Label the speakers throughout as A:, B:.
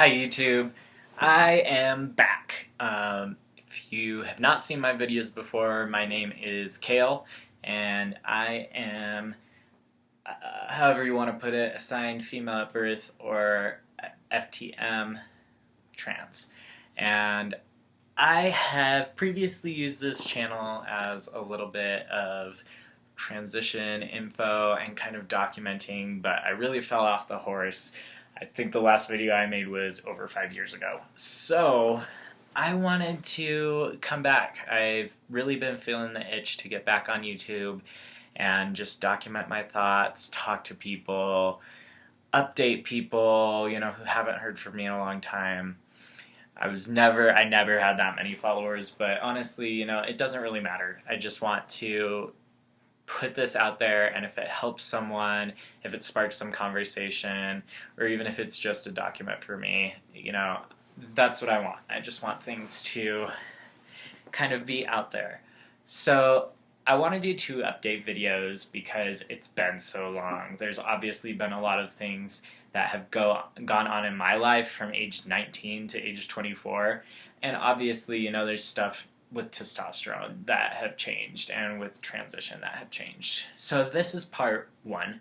A: Hi YouTube, I am back. If you have not seen my videos before, my name is Kale, and I am, however you want to put it, assigned female at birth or FTM trans. And I have previously used this channel as a little bit of transition info and kind of documenting, but I really fell off the horse. I think the last video I made was over 5 years ago. So I wanted to come back. I've really been feeling the itch to get back on YouTube and just document my thoughts, talk to people, update people, who haven't heard from me in a long time. I never had that many followers, but honestly, it doesn't really matter. I just want to put this out there, and if it helps someone, if it sparks some conversation, or even if it's just a document for me, that's what I want. I just want things to kind of be out there. So I want to do 2 update videos because it's been so long. There's obviously been a lot of things that have gone on in my life from age 19 to age 24, and obviously, there's stuff with testosterone that have changed and with transition that have changed. So this is part 1,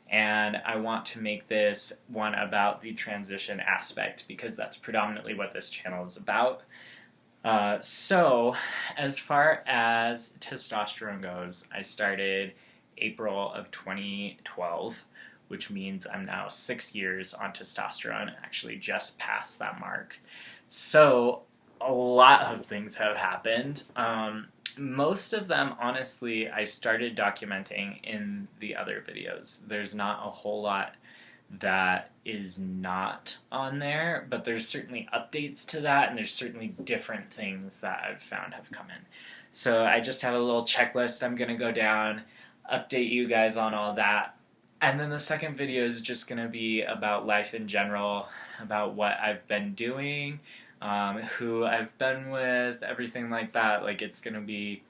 A: and I want to make this one about the transition aspect because that's predominantly what this channel is about. So as far as testosterone goes, I started April of 2012, which means I'm now 6 years on testosterone, actually just past that mark. So a lot of things have happened. Most of them, honestly, I started documenting in the other videos. There's not a whole lot that is not on there, but there's certainly updates to that, and there's certainly different things that I've found have come in. So I just have a little checklist I'm going to go down, update you guys on all that, and then the second video is just going to be about life in general, about what I've been doing, who I've been with, everything like that. Like, it's gonna be,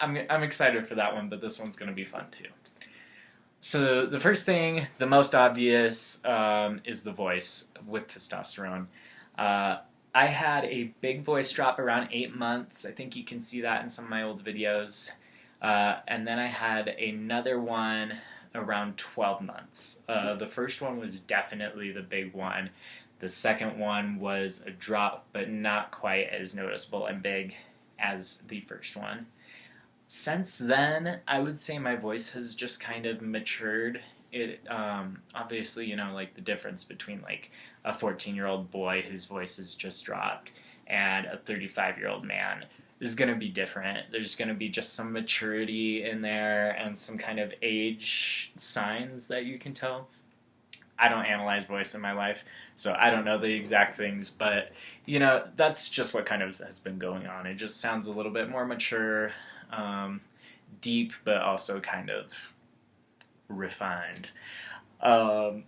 A: I'm excited for that one, but this one's gonna be fun too. So the first thing, the most obvious, is the voice with testosterone. I had a big voice drop around 8 months. I think you can see that in some of my old videos. And then I had another one around 12 months. The first one was definitely the big one. The second one was a drop, but not quite as noticeable and big as the first one. Since then, I would say my voice has just kind of matured. It obviously, like the difference between like a 14-year-old boy whose voice has just dropped and a 35-year-old man is going to be different. There's going to be just some maturity in there and some kind of age signs that you can tell. I don't analyze voice in my life, so I don't know the exact things, but, that's just what kind of has been going on. It just sounds a little bit more mature, deep, but also kind of refined. I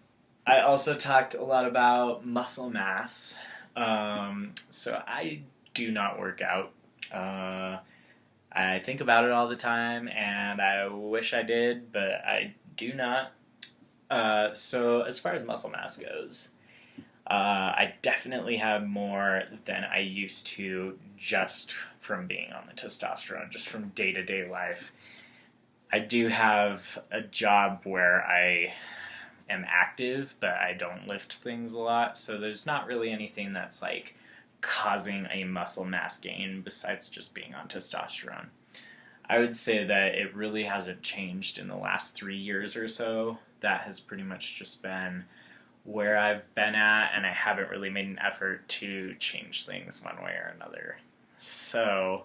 A: also talked a lot about muscle mass. So I do not work out. I think about it all the time, and I wish I did, but I do not. So as far as muscle mass goes, I definitely have more than I used to just from being on the testosterone, just from day-to-day life. I do have a job where I am active, but I don't lift things a lot, so there's not really anything that's like causing a muscle mass gain besides just being on testosterone. I would say that it really hasn't changed in the last 3 years or so. That has pretty much just been where I've been at, and I haven't really made an effort to change things one way or another. So,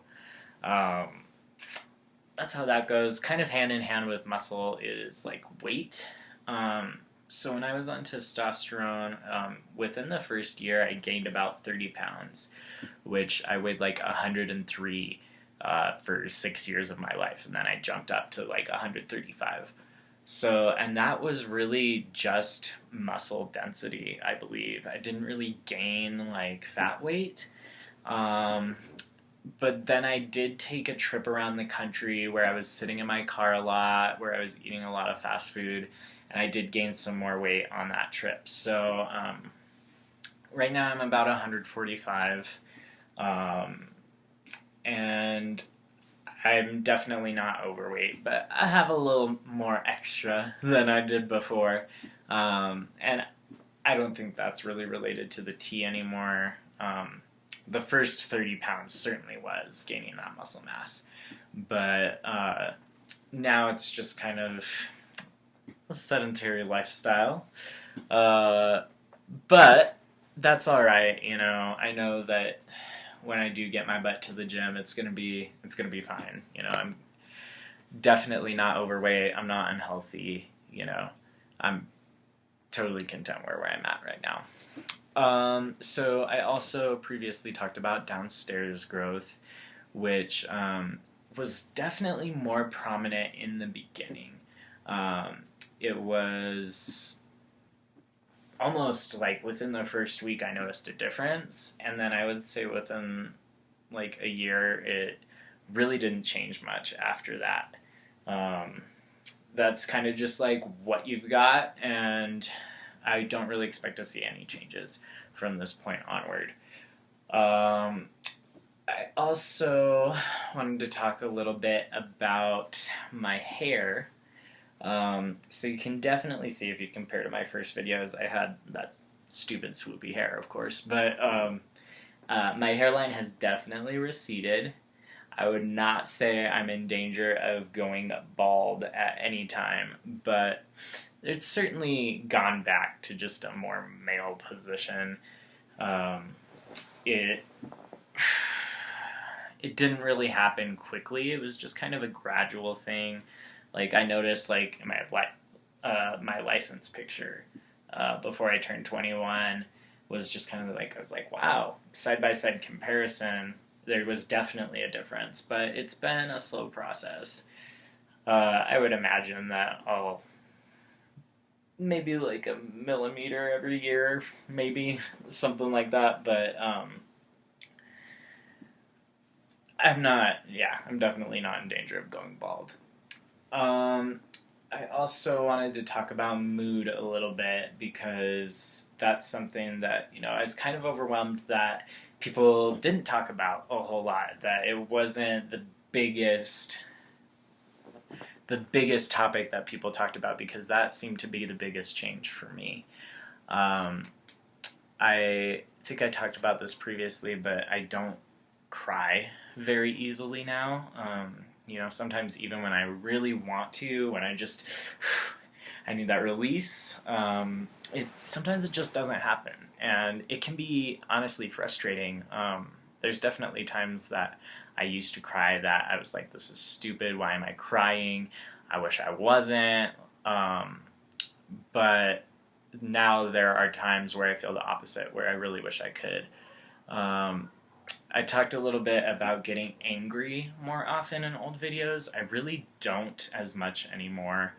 A: that's how that goes. Kind of hand in hand with muscle is like weight. So when I was on testosterone, within the first year I gained about 30 pounds, which I weighed like 103 for 6 years of my life, and then I jumped up to like 135. So, and that was really just muscle density, I believe. I didn't really gain like fat weight. But then I did take a trip around the country where I was sitting in my car a lot, where I was eating a lot of fast food, and I did gain some more weight on that trip. So right now I'm about 145, and I'm definitely not overweight, but I have a little more extra than I did before, and I don't think that's really related to the tea anymore. The first 30 pounds certainly was gaining that muscle mass, but now it's just kind of a sedentary lifestyle. But that's all right, you know. I know that when I do get my butt to the gym, it's gonna be fine. You know, I'm definitely not overweight. I'm not unhealthy. You know, I'm totally content where I'm at right now. So I also previously talked about downstairs growth, which was definitely more prominent in the beginning. It was almost like within the first week I noticed a difference, and then I would say within like a year it really didn't change much after that. That's kind of just like what you've got, and I don't really expect to see any changes from this point onward. I also wanted to talk a little bit about my hair. So you can definitely see if you compare to my first videos, I had that stupid swoopy hair, of course, but my hairline has definitely receded. I would not say I'm in danger of going bald at any time, but it's certainly gone back to just a more male position. It it didn't really happen quickly. It was just kind of a gradual thing. Like I noticed, like in my license picture before I turned 21 was just kind of like I was like, wow, side by side comparison. There was definitely a difference, but it's been a slow process. I would imagine that I'll maybe like a millimeter every year, maybe something like that. But I'm definitely not in danger of going bald. I also wanted to talk about mood a little bit because that's something that, you know, I was kind of overwhelmed that people didn't talk about a whole lot, that it wasn't biggest the biggest topic that people talked about, because that seemed to be the biggest change for me. I think I talked about this previously, but I don't cry very easily now. You know, sometimes even when I really want to, when I just I need that release, sometimes it just doesn't happen, and it can be honestly frustrating. There's definitely times that I used to cry that I was like, this is stupid, why am I crying? I wish I wasn't. But now there are times where I feel the opposite, where I really wish I could. I talked a little bit about getting angry more often in old videos. I really don't as much anymore.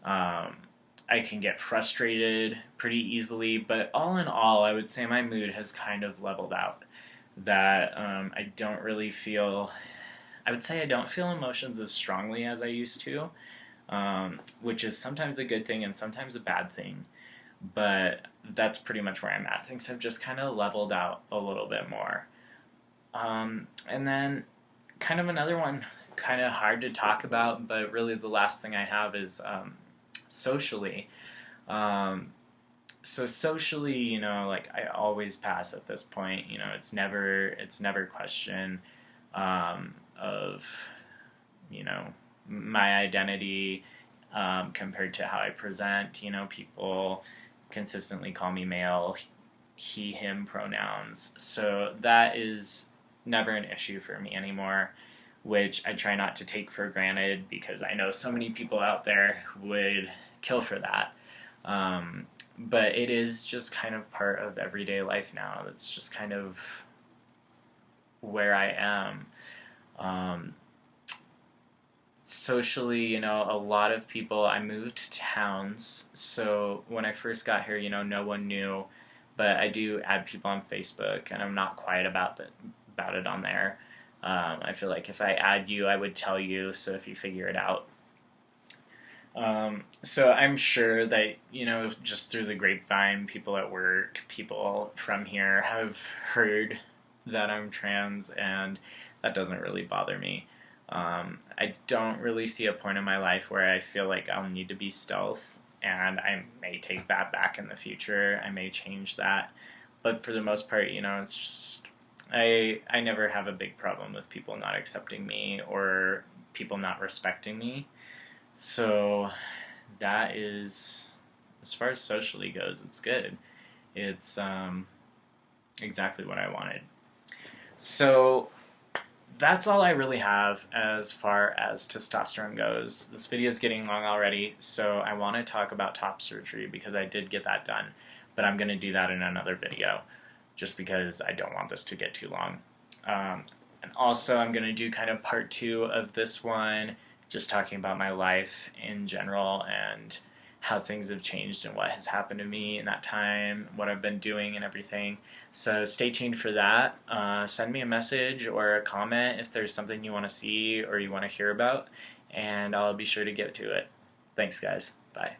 A: I can get frustrated pretty easily, but all in all, I would say my mood has kind of leveled out. That I don't really feel, I would say I don't feel emotions as strongly as I used to, which is sometimes a good thing and sometimes a bad thing, but that's pretty much where I'm at. Things have just kind of leveled out a little bit more. And then kind of another one, kind of hard to talk about, but really the last thing I have is socially. So socially, you know, like I always pass at this point. You know, it's never a question of, you know, my identity compared to how I present. You know, people consistently call me male, he, him pronouns. So that is never an issue for me anymore, which I try not to take for granted because I know so many people out there who would kill for that. But it is just kind of part of everyday life now. That's just kind of where I am. Socially, you know, a lot of people, I moved towns, so when I first got here, you know, no one knew, but I do add people on Facebook, and I'm not quiet about it on there. I feel like if I add you, I would tell you, so if you figure it out. So I'm sure that, just through the grapevine, people at work, people from here have heard that I'm trans, and that doesn't really bother me. I don't really see a point in my life where I feel like I'll need to be stealth, and I may take that back in the future. I may change that. But for the most part, it's just I never have a big problem with people not accepting me or people not respecting me. So that is, as far as socially goes, it's good. It's exactly what I wanted. So that's all I really have as far as testosterone goes. This video is getting long already, so I want to talk about top surgery because I did get that done, but I'm going to do that in another video just because I don't want this to get too long. And also, I'm going to do kind of part 2 of this one, just talking about my life in general and how things have changed and what has happened to me in that time, what I've been doing and everything. So stay tuned for that. Send me a message or a comment if there's something you want to see or you want to hear about, and I'll be sure to get to it. Thanks, guys. Bye.